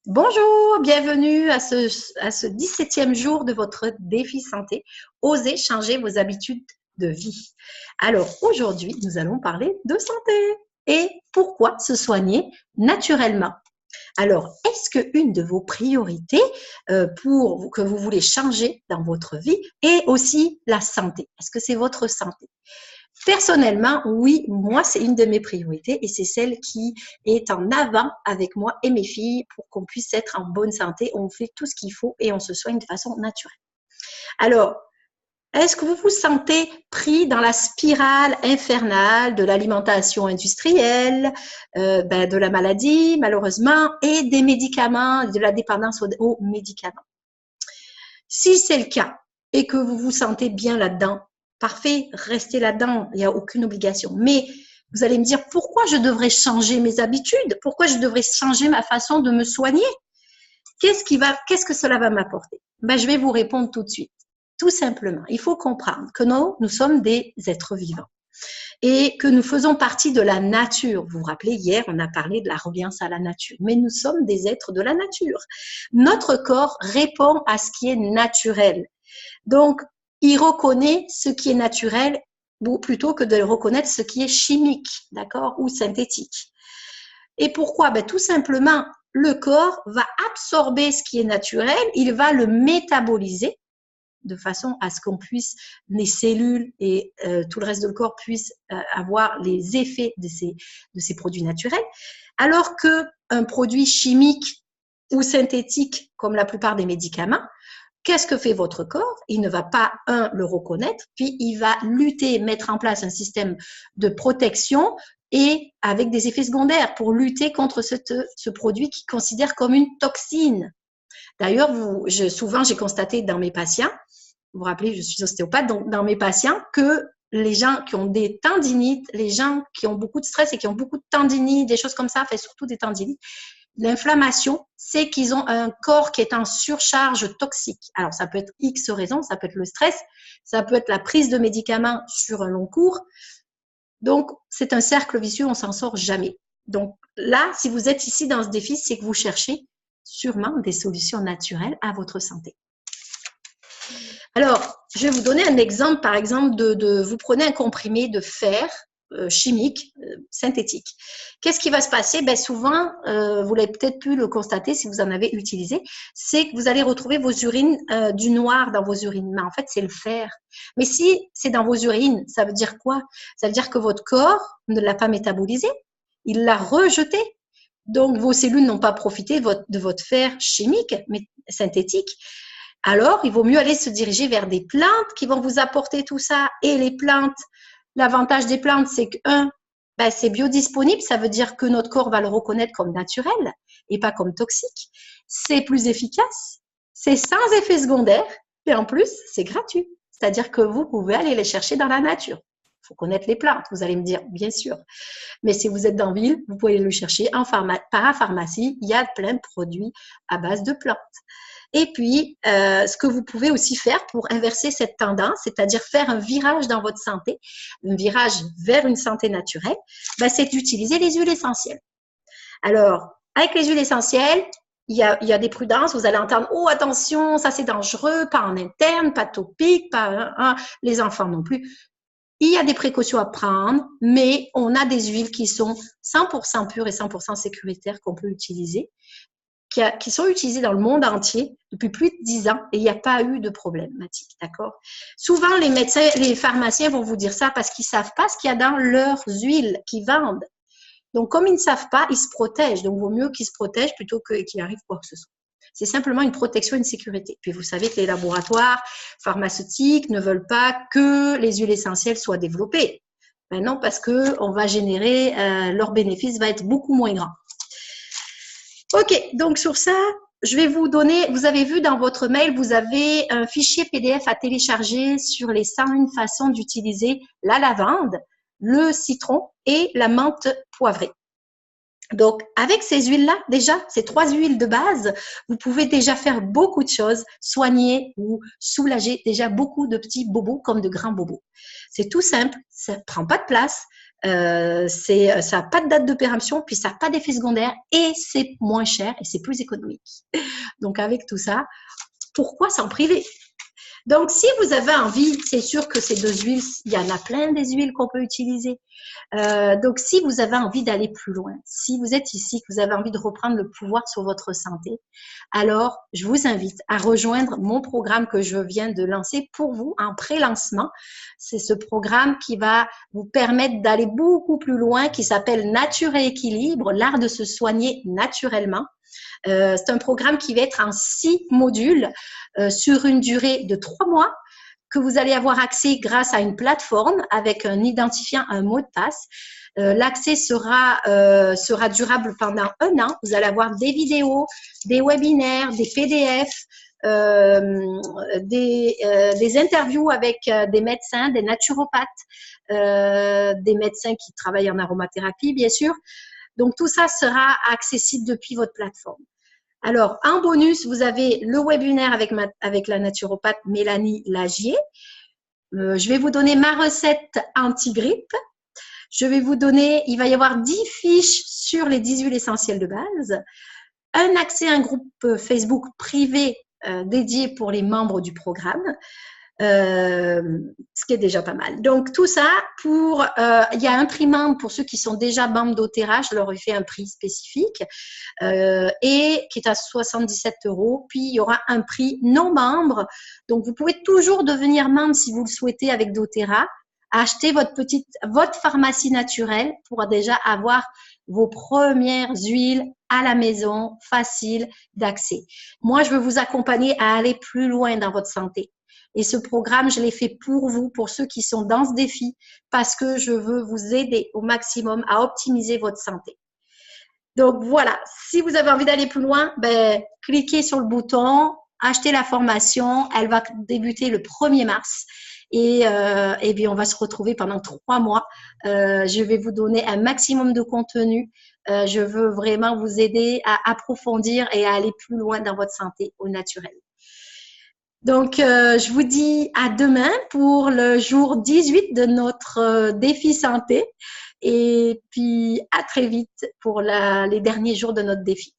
Bonjour, bienvenue à ce 17e jour de votre défi santé. Osez changer vos habitudes de vie. Alors aujourd'hui, nous allons parler de santé et pourquoi se soigner naturellement. Alors, est-ce qu'une de vos priorités que vous voulez changer dans votre vie est aussi la santé? Est-ce que c'est votre santé? Personnellement, oui, moi, c'est une de mes priorités et c'est celle qui est en avant avec moi et mes filles pour qu'on puisse être en bonne santé. On fait tout ce qu'il faut et on se soigne de façon naturelle. Alors, est-ce que vous vous sentez pris dans la spirale infernale de l'alimentation industrielle, de la maladie, malheureusement, et des médicaments, de la dépendance aux médicaments? Si c'est le cas et que vous vous sentez bien là-dedans, parfait, restez là-dedans, il n'y a aucune obligation. Mais vous allez me dire pourquoi je devrais changer mes habitudes, pourquoi je devrais changer ma façon de me soigner. Qu'est-ce que cela va m'apporter? Je vais vous répondre tout de suite. Tout simplement, il faut comprendre que nous sommes des êtres vivants et que nous faisons partie de la nature. Vous vous rappelez, hier, on a parlé de la reliance à la nature, mais nous sommes des êtres de la nature. Notre corps répond à ce qui est naturel. Donc, il reconnaît ce qui est naturel plutôt que de reconnaître ce qui est chimique, d'accord, ou synthétique. Et pourquoi? Tout simplement, le corps va absorber ce qui est naturel, il va le métaboliser de façon à ce qu'on puisse, les cellules et tout le reste du corps puissent avoir les effets de ces produits naturels, alors qu'un produit chimique ou synthétique, comme la plupart des médicaments, qu'est-ce que fait votre corps? Il ne va pas, le reconnaître, puis il va lutter, mettre en place un système de protection et avec des effets secondaires pour lutter contre ce produit qu'il considère comme une toxine. D'ailleurs, souvent, j'ai constaté dans mes patients, vous vous rappelez, je suis ostéopathe, donc dans mes patients, que les gens qui ont des tendinites, les gens qui ont beaucoup de stress et qui ont beaucoup de tendinites, des choses comme ça, fait surtout des tendinites, l'inflammation, c'est qu'ils ont un corps qui est en surcharge toxique. Alors, ça peut être X raisons, ça peut être le stress, ça peut être la prise de médicaments sur un long cours. Donc, c'est un cercle vicieux, on s'en sort jamais. Donc là, si vous êtes ici dans ce défi, c'est que vous cherchez sûrement des solutions naturelles à votre santé. Alors, je vais vous donner un exemple, par exemple, vous prenez un comprimé de fer chimique, synthétique. Qu'est-ce qui va se passer? Souvent, vous l'avez peut-être pu le constater si vous en avez utilisé, c'est que vous allez retrouver vos urines, du noir dans vos urines. Mais en fait, c'est le fer. Mais si c'est dans vos urines, ça veut dire quoi? Ça veut dire que votre corps ne l'a pas métabolisé, il l'a rejeté. Donc, vos cellules n'ont pas profité de votre fer chimique, mais synthétique. Alors, il vaut mieux aller se diriger vers des plantes qui vont vous apporter tout ça. Et les plantes, l'avantage des plantes, c'est que, c'est biodisponible, ça veut dire que notre corps va le reconnaître comme naturel et pas comme toxique. C'est plus efficace, c'est sans effet secondaire et en plus, c'est gratuit. C'est-à-dire que vous pouvez aller les chercher dans la nature. Il faut connaître les plantes, vous allez me dire, bien sûr. Mais si vous êtes dans la ville, vous pouvez le chercher en parapharmacie. Il y a plein de produits à base de plantes. Et puis, ce que vous pouvez aussi faire pour inverser cette tendance, c'est-à-dire faire un virage dans votre santé, un virage vers une santé naturelle, c'est d'utiliser les huiles essentielles. Alors, avec les huiles essentielles, il y a des prudences. Vous allez entendre, oh attention, ça c'est dangereux, pas en interne, pas topique, pas les enfants non plus. Il y a des précautions à prendre, mais on a des huiles qui sont 100% pures et 100% sécuritaires qu'on peut utiliser, qui sont utilisées dans le monde entier depuis plus de 10 ans et il n'y a pas eu de problématique, d'accord? Souvent, les médecins, les pharmaciens vont vous dire ça parce qu'ils ne savent pas ce qu'il y a dans leurs huiles qu'ils vendent. Donc, comme ils ne savent pas, ils se protègent. Donc, il vaut mieux qu'ils se protègent plutôt qu'il arrive quoi que ce soit. C'est simplement une protection et une sécurité. Puis, vous savez que les laboratoires pharmaceutiques ne veulent pas que les huiles essentielles soient développées. Non, parce qu'on va générer, leur bénéfice va être beaucoup moins grand. Ok, donc sur ça, je vais vous donner, vous avez vu dans votre mail, vous avez un fichier PDF à télécharger sur les 101 façons d'utiliser la lavande, le citron et la menthe poivrée. Donc, avec ces huiles-là, déjà, ces 3 huiles de base, vous pouvez déjà faire beaucoup de choses, soigner ou soulager déjà beaucoup de petits bobos comme de grands bobos. C'est tout simple, ça ne prend pas de place, ça n'a pas de date de péremption, puis ça n'a pas d'effet secondaire et c'est moins cher et c'est plus économique. Donc, avec tout ça, pourquoi s'en priver? Donc, si vous avez envie, c'est sûr que ces 2 huiles, il y en a plein des huiles qu'on peut utiliser. Donc, si vous avez envie d'aller plus loin, si vous êtes ici, que vous avez envie de reprendre le pouvoir sur votre santé, alors je vous invite à rejoindre mon programme que je viens de lancer pour vous en pré-lancement. C'est ce programme qui va vous permettre d'aller beaucoup plus loin, qui s'appelle Nature et Équilibre, l'art de se soigner naturellement. C'est un programme qui va être en 6 modules sur une durée de 3 mois que vous allez avoir accès grâce à une plateforme avec un identifiant, un mot de passe. L'accès sera durable pendant 1 an. Vous allez avoir des vidéos, des webinaires, des PDF, des interviews avec des médecins, des naturopathes, des médecins qui travaillent en aromathérapie, bien sûr. Donc, tout ça sera accessible depuis votre plateforme. Alors, en bonus, vous avez le webinaire avec la naturopathe Mélanie Lagier. Je vais vous donner ma recette anti-grippe. Je vais vous donner, il va y avoir 10 fiches sur les 10 huiles essentielles de base, un accès à un groupe Facebook privé dédié pour les membres du programme, ce qui est déjà pas mal. Donc, tout ça pour, il y a un prix membre pour ceux qui sont déjà membres d'Otera, je leur ai fait un prix spécifique et qui est à 77 €. Puis, il y aura un prix non membre. Donc, vous pouvez toujours devenir membre si vous le souhaitez avec d'Otera. Achetez votre pharmacie naturelle pour déjà avoir vos premières huiles à la maison, facile d'accès. Moi, je veux vous accompagner à aller plus loin dans votre santé. Et ce programme, je l'ai fait pour vous, pour ceux qui sont dans ce défi, parce que je veux vous aider au maximum à optimiser votre santé. Donc voilà, si vous avez envie d'aller plus loin, cliquez sur le bouton, achetez la formation, elle va débuter le 1er mars. Et bien, on va se retrouver pendant 3 mois. Je vais vous donner un maximum de contenu. Je veux vraiment vous aider à approfondir et à aller plus loin dans votre santé au naturel. Donc, je vous dis à demain pour le jour 18 de notre défi santé. Et puis, à très vite pour les derniers jours de notre défi.